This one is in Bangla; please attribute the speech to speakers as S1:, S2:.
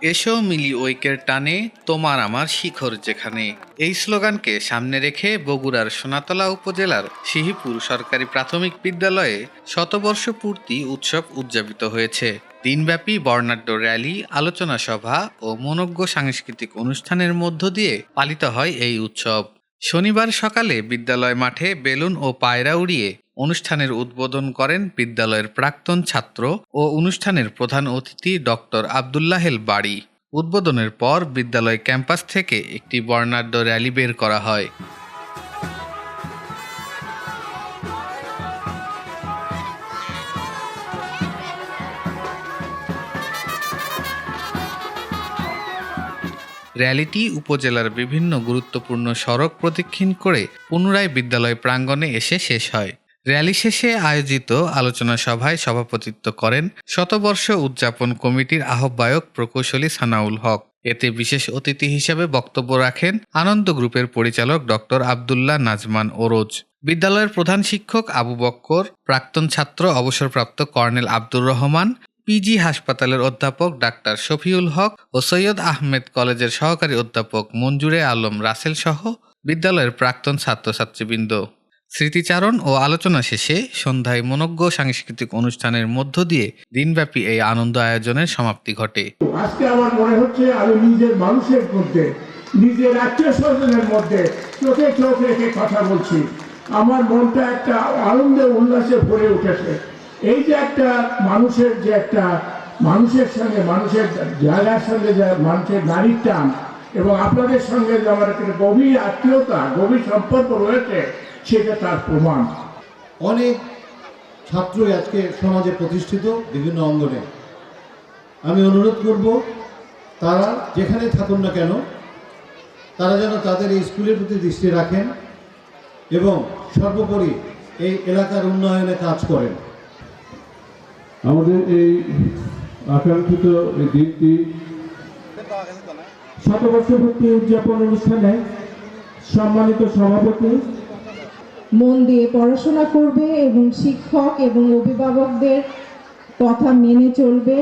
S1: এসো মিলি ঐক্যের টানে, তোমার আমার শিখর যেখানে। এই স্লোগানকে সামনে রেখে বগুড়ার সোনাতলা উপজেলার সিহিপুর সরকারি প্রাথমিক বিদ্যালয়ে শতবর্ষ পূর্তি উৎসব উদযাপিত হয়েছে। দিনব্যাপী বর্ণাঢ্য র্যালি, আলোচনা সভা ও মনোজ্ঞ সাংস্কৃতিক অনুষ্ঠানের মধ্য দিয়ে পালিত হয় এই উৎসব। শনিবার সকালে বিদ্যালয় মাঠে বেলুন ও পায়রা উড়িয়ে অনুষ্ঠানের উদ্বোধন করেন বিদ্যালয়ের প্রাক্তন ছাত্র ও অনুষ্ঠানের প্রধান অতিথি ডক্টর আব্দুল্লাহেল বাড়ি। উদ্বোধনের পর বিদ্যালয় ক্যাম্পাস থেকে একটি বর্ণাঢ্য র্যালি বের করা হয়। র্যালিটি উপজেলার বিভিন্ন গুরুত্বপূর্ণ সড়ক প্রদক্ষিণ করে পুনরায় বিদ্যালয় প্রাঙ্গণে এসে শেষ হয়। র্যালি শেষে আয়োজিত আলোচনা সভায় সভাপতিত্ব করেন শতবর্ষ উদযাপন কমিটির আহ্বায়ক প্রকৌশলী সানাউল হক। এতে বিশেষ অতিথি হিসেবে বক্তব্য রাখেন আনন্দ গ্রুপের পরিচালক ডক্টর আব্দুল্লাহ নাজমান ওরোজ, বিদ্যালয়ের প্রধান শিক্ষক আবু বক্কর, প্রাক্তন ছাত্র অবসরপ্রাপ্ত কর্নেল আব্দুর রহমান, পিজি হাসপাতালের অধ্যাপক ডাক্তার শফিউল হক ও সৈয়দ আহমেদ কলেজের সহকারী অধ্যাপক মঞ্জুরে আলম রাসেল সহ বিদ্যালয়ের প্রাক্তন ছাত্রছাত্রীবৃন্দ। স্মৃতিচারণ ও আলোচনা শেষে সন্ধ্যায় মনোজ্ঞ সাংস্কৃতিক অনুষ্ঠানের মধ্য দিয়ে দিনব্যাপী এই আনন্দ আয়োজনের সমাপ্তি ঘটে।
S2: আজকে আমার মনে হচ্ছে আমি নিজের মানুষের মধ্যে, নিজের আত্মীয় স্বজনের মধ্যে চোখে চোখ রেখে কথা বলছি। আমার মনটা একটা আনন্দে উল্লাসে ভরে উঠেছে। এই যে একটা মানুষের মানুষের সঙ্গে, মানুষের জায়গার সঙ্গে যে মানুষের নারীর টান এবং আপনাদের সঙ্গে যে আমার একটা গভীর আত্মীয়তা, গভীর সম্পর্ক রয়েছে, সেটা তার প্রমাণ।
S3: অনেক ছাত্রই আজকে সমাজে প্রতিষ্ঠিত বিভিন্ন অঙ্গনে। আমি অনুরোধ করব তারা যেখানে থাকুন না কেন, তারা যেন তাদের এই স্কুলের প্রতি দৃষ্টি রাখেন এবং সর্বোপরি এই এলাকার উন্নয়নে কাজ করেন।
S4: আমাদের এই আকাঙ্ক্ষিত এই দিনটি শতবর্ষপূর্তি উদযাপন অনুষ্ঠানে সম্মানিত সভাপতি
S5: মন দিয়ে পড়াশোনা করবে এবং শিক্ষক এবং অভিভাবকদের কথা মেনে চলবে।